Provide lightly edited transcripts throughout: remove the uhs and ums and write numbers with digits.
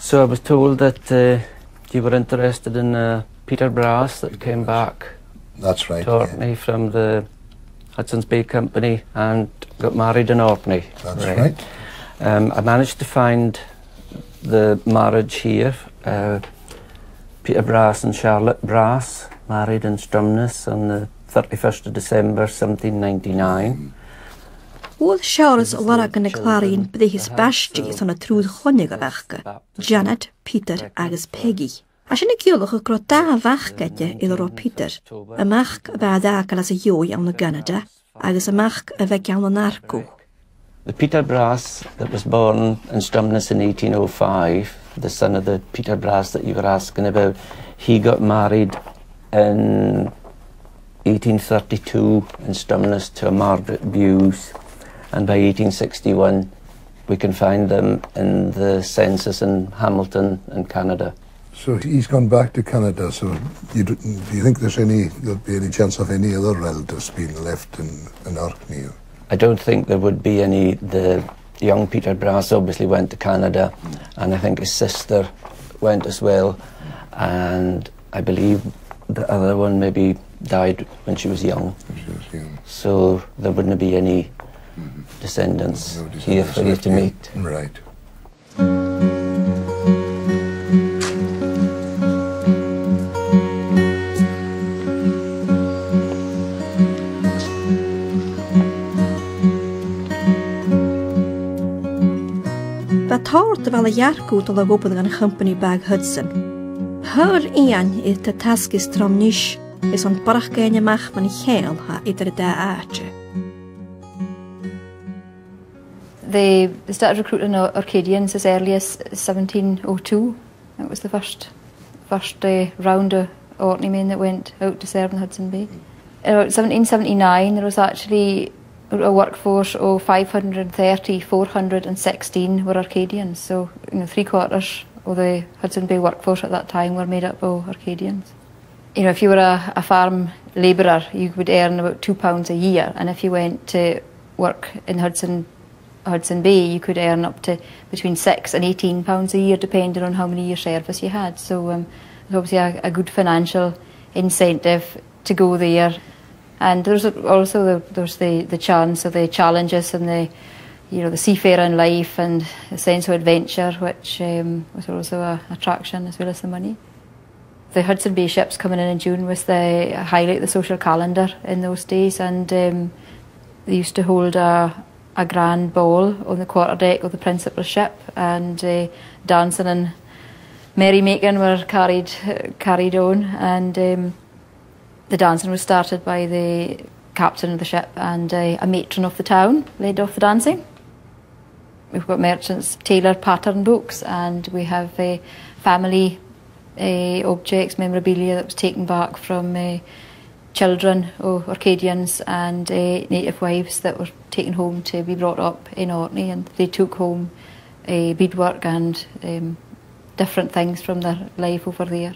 So I was told that you were interested in Peter Brass that came back. That's right. To Orkney from the Hudson's Bay Company and got married in Orkney. That's right. I managed to find the marriage here. Peter Brass and Charlotte Brass married in Stromness on the 31st of December 1799. All Charles Warach and Clarín b'déhis basti son a trúd choinnich a bhechke, Janet, Peter agus Peggy. A sin ciolach a gro da bhechgete il Peter, a-mach a bheadach as a joy an the Canada, agus a-mach a bheith an narco. The Peter Brass that was born in Stromness in 1805, the son of the Peter Brass that you were asking about, he got married in 1832 in Stromness to a Margaret Buse, and by 1861 we can find them in the census in Hamilton in Canada. So he's gone back to Canada, so do you think there'll be any chance of any other relatives being left in Orkney? I don't think there would be any. The young Peter Brass obviously went to Canada, and I think his sister went as well, and I believe the other one maybe died when she was young. So there wouldn't be any descendants here for you to meet. Right. Tart fel a jarcút a gopad gan Companaidh Bagh Hudson. Thàir Iain I ta tascis tramnish is on parachgain a-mach man chéal ha idir da áte. They started recruiting Orcadians as early as 1702. That was the first round of Orkney men that went out to serve in Hudson Bay. In 1779 there was actually a workforce of 530, 416 were Orcadians, so 3/4 of the Hudson Bay workforce at that time were made up of Orcadians. If you were a farm labourer, you would earn about £2 a year, and if you went to work in Hudson Bay, you could earn up to between £6 and £18 a year, depending on how many years service you had. So there's obviously a good financial incentive to go there. And there's also the chance of the challenges and the seafaring life and the sense of adventure, which was also an attraction as well as the money. The Hudson Bay ships coming in June was the highlight of the social calendar in those days, and they used to hold a grand ball on the quarterdeck of the principal ship, and dancing and merrymaking were carried on, and the dancing was started by the captain of the ship, and a matron of the town led off the dancing. We've got merchants' tailor pattern books, and we have family objects, memorabilia that was taken back from children of Orcadians and native wives that were taken home to be brought up in Orkney, and they took home beadwork and different things from their life over there.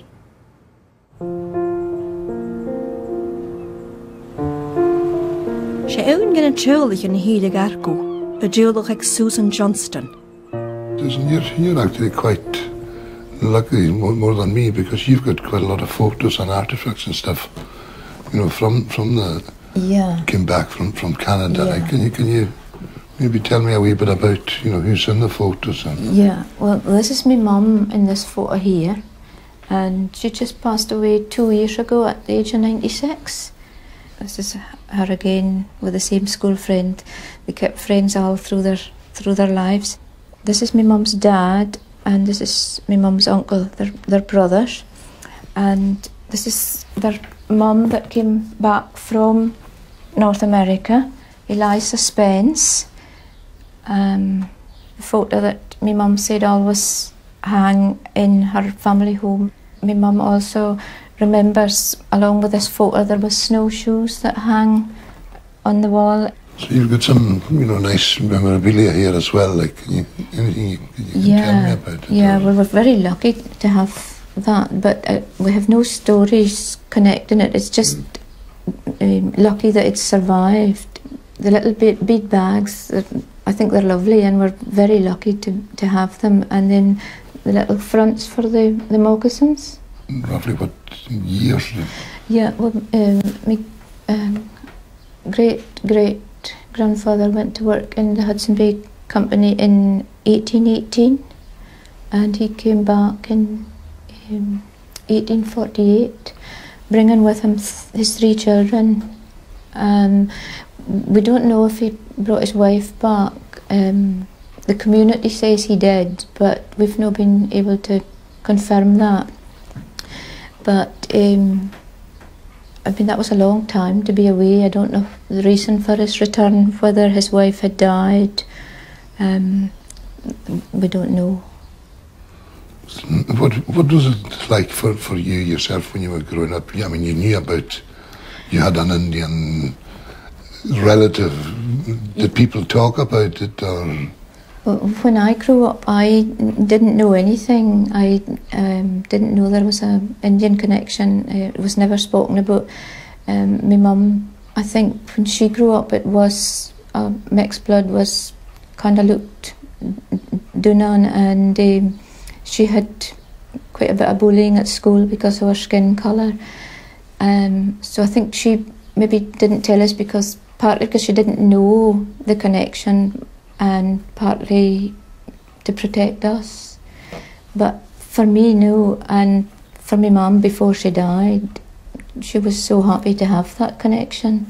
She own gan tjólich in híle gargu, a tjólich like Susan Johnston. You're actually quite lucky, more than me, because you've got quite a lot of photos and artifacts and stuff, from the came back from Canada. Yeah. Like, can you maybe tell me a wee bit about who's in the photos? Yeah, well, this is my mum in this photo here, and she just passed away 2 years ago at the age of 96. This is her again with the same school friend. They kept friends all through their lives. This is my mum's dad, and this is my mum's uncle. They're brothers, and this is their mum that came back from North America, Eliza Spence. The photo that my mum said always hang in her family home. My mum also remembers, along with this photo, there was snowshoes that hang on the wall. So you've got some, nice memorabilia here as well. Like, anything you can tell me about it? Yeah, well, we're very lucky to have that, but we have no stories connecting it. It's just lucky that it's survived. The little bead bags, I think they're lovely, and we're very lucky to have them. And then little fronts for the moccasins. Roughly what years? Yeah, well, my great-great-grandfather went to work in the Hudson Bay Company in 1818, and he came back in 1848, bringing with him his 3 children. We don't know if he brought his wife back. The community says he did, but we've not been able to confirm that. But I mean, that was a long time to be away. I don't know the reason for his return, whether his wife had died. We don't know. What was it like for you yourself when you were growing up? I mean, you knew about, you had an Indian relative. Did people talk about it, or? When I grew up, I didn't know anything. I didn't know there was an Indian connection. It was never spoken about. My mum, I think when she grew up, it was mixed blood was kind of looked down on, and she had quite a bit of bullying at school because of her skin colour. So I think she maybe didn't tell us partly because she didn't know the connection, and partly to protect us. But for me, no, and for my mum before she died, she was so happy to have that connection,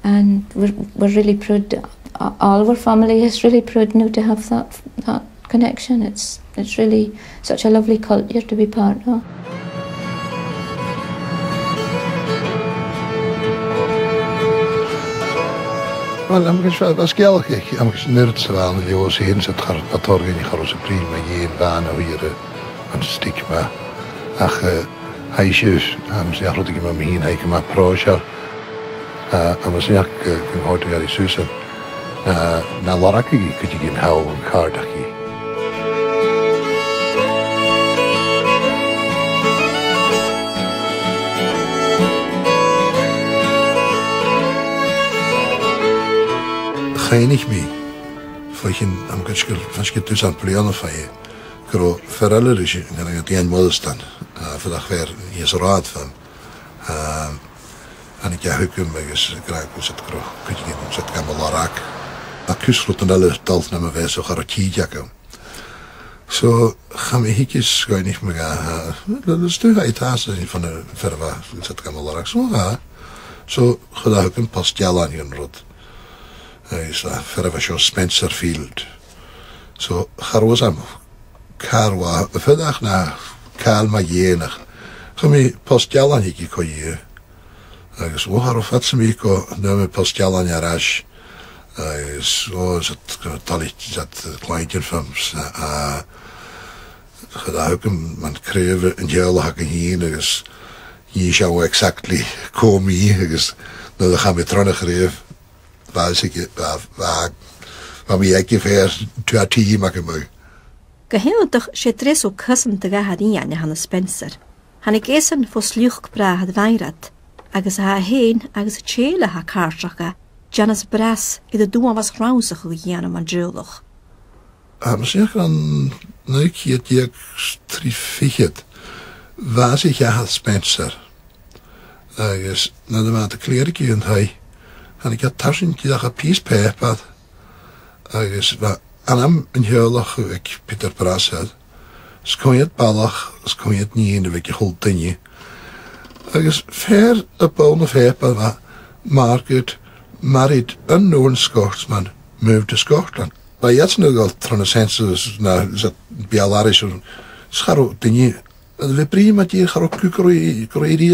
and we're really proud. All of our family is really proud now to have that connection. It's really such a lovely culture to be part of. Wel, am gysg gelch ich, am gysg nyrd sa fan y lios hyn sydd a torgyn i charos y bril mae un fan o hir yn stigma. Ach haisiw am sy'n achrod i gyma mi hyn haig yma prosio. Am sy'n ac gynghoed i gari Susan. Na lorac i gyd i gyn hawl yn card ac i. Choinnich mi, fwychyn am gysgol fansgyd tùsanach blion o ffai, gyro fheàrr eisiau yn Iain Moireasdan, fyddach fer i ysrad fan. A'n i gahwgym agos graag sydd gyro cwydyn sydd gam o lorac. A cwsrwyd yn alw dalt na ma fes o'ch ar y cydiag am. So, cham I higys choinnich mi ga, stwyf a I tas yn fan y fferfa sydd gam o lorac. So, chydda hwgym postialan i'n rwyd. Is fferfa sio Spencer Field. So, charwas am carwa, y fyddach na cael ma ienach. Chami postialan higi co i. Agos, o har o ffat sy'n mi co nym y postialan arash. Agos, o sydd dalit sydd gwaidio'n ffams. A chydda hwgym ma'n cref yn hiel hag yn hun. Agos, i siaw exactly co mi. Agos, nid cham I tron y chref. Wa mi egi fer tu a tîm ac ymwy. Geheildach sé dres o cysym dy gahad Iain han y Spencer. Han I gesen fos liwch brahad feirad, agos ha hen agos chele ha cartracha, janas bras I dy dŵan was rausach o Iain am adjulach. Misschien kan ik hier die strifichет. Was ik ja Spencer. Agos na dy maat y clerig yn hai. En ik had tarsyn gydach a pys pepad. Agos va anam yn hiolach ag Peter Brasad. Scoiad balach, scoiad nien ag I holdinni. Agos fer y bone of pepad va Margaret married unknown Scotsman moved to Scotland. Va jats nu gal tron a census na bialarish or scharo dinni. Vi prima die charo kukuroi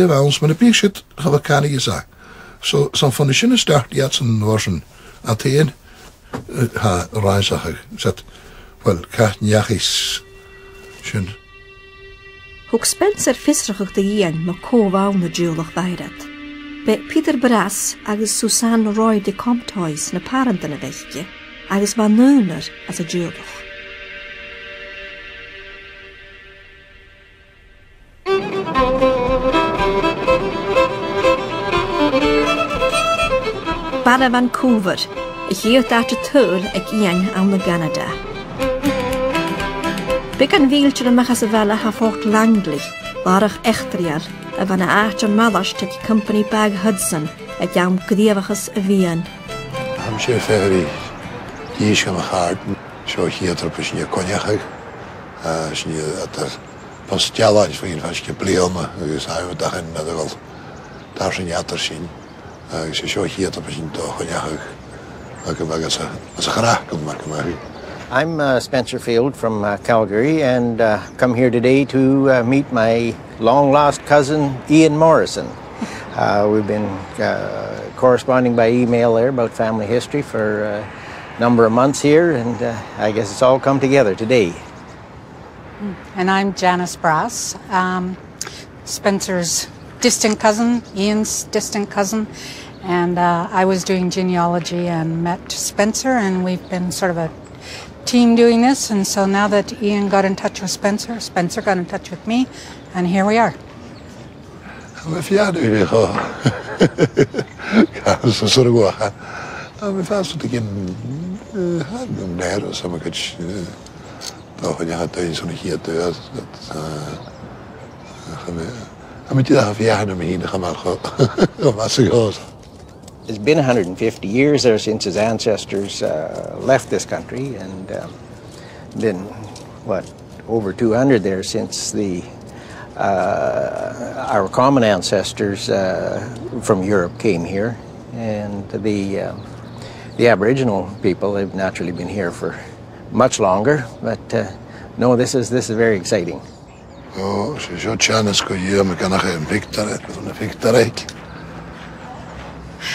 vans men a pishit have a canig is So, som van de sinne start jatsen warsen Atheen ha reisach zet wel kachtniachis schön. Hwg Spencer fisrach dy Iain ma cofawn y diolach feirad. Be Peter Bras agos Susan Roy de Comptois na parent yn y fechge, agos ma nŵner as y diolach. Bara Vancouver, I hier dat de tuur ag Iain aan de Canada. Big an bhílte a mechas a bhela ha fócht Langley, barach eachtriar, a bhana áit an madas te Companaidh Bagh Hudson, a deam gríomhachas a bhíon. I'm sure fheàrr díos go a cháirn, seo chéadar pa sin choinnich, sin atar pas dealáin faoin fas go bliana agus aimimdachan na bhil dar sin atar sin, agus seo chéadar pa sin do choinnich agus a charach go mar go. I'm Spencer Field from Calgary and come here today to meet my long-lost cousin, Iain Morrison. We've been corresponding by email there about family history for a number of months here, and I guess it's all come together today. And I'm Janice Brass, Spencer's distant cousin, Iain's distant cousin, and I was doing genealogy and met Spencer, and we've been sort of a team doing this, and so now that Iain got in touch with Spencer, Spencer got in touch with me, and here we are. Fheàrr so sort of go. I'm fast to get there some good when you had days on here to us. I'm a Fheàrr me in the It's been 150 years there since his ancestors left this country, and been, what, over 200 there since our common ancestors from Europe came here, and the Aboriginal people have naturally been here for much longer, but no, this is very exciting. Oh, so Janice go here, I'm gonna have a picture.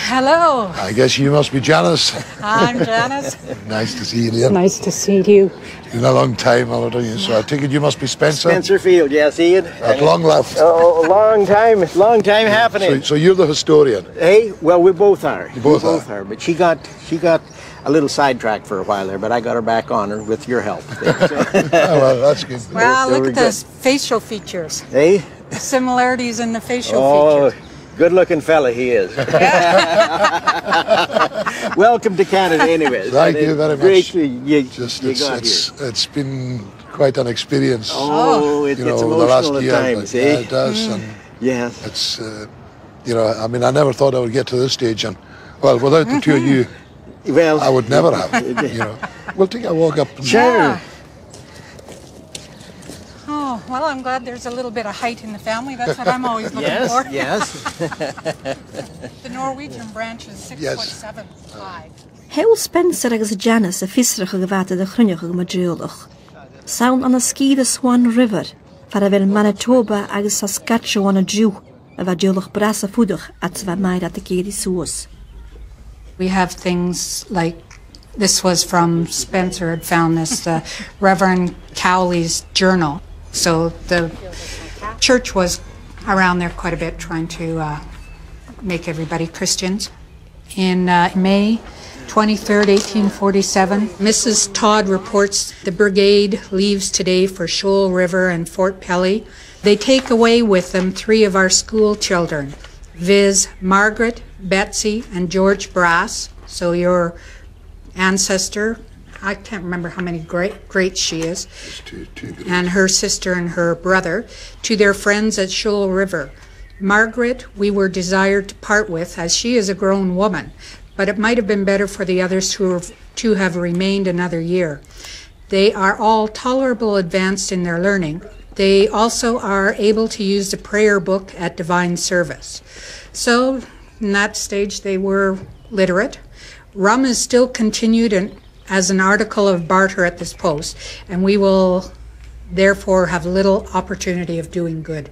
Hello. I guess you must be Janice. I'm Janice. Nice to see you. Nice to see you. It's been a long time, already, so I take it you must be Spencer? Spencer Field, yes, Iain. At long last. Oh, long time happening. So you're the historian? Hey, well, we both are. You both are. But she got a little sidetracked for a while there, but I got her back on her with your help. There, so. Oh, well, that's good. Well, look at those facial features. Hey? Similarities in the facial features. Good-looking fella he is. Welcome to Canada, anyways. Thank you very much. Great you got here. It's been quite an experience. Oh, it's emotional the last year, at times, eh? Yeah, it does. And yes. It's, I mean, I never thought I would get to this stage, and well, without the two of you, well, I would never have. We'll take a walk up. Sure. Yeah. Oh, well, I'm glad there's a little bit of height in the family. That's what I'm always looking for. Yes. The Norwegian branch is 6'7" high. Heil Spencer agus Janice a fisrach a gevate de chrunnech go madriolach. Sound on a ski the Swan River, far a Manitoba agus Saskatchewan a Jew, a vadriolach brasa fudach at zwa mair at the keri soos. We have things like, this was from Spencer had found this, the Reverend Cowley's journal. So the church was around there quite a bit trying to make everybody Christians. In May 23rd, 1847, Mrs. Todd reports the brigade leaves today for Shoal River and Fort Pelly. They take away with them 3 of our school children, viz. Margaret, Betsy, and George Brass. So your ancestor, I can't remember how many greats she is, and her sister and her brother, to their friends at Shoal River. Margaret we were desired to part with, as she is a grown woman, but it might have been better for the others to have remained another year. They are all tolerable advanced in their learning. They also are able to use the prayer book at divine service. So in that stage they were literate. Rum is still continued as an article of barter at this post, and we will therefore have little opportunity of doing good.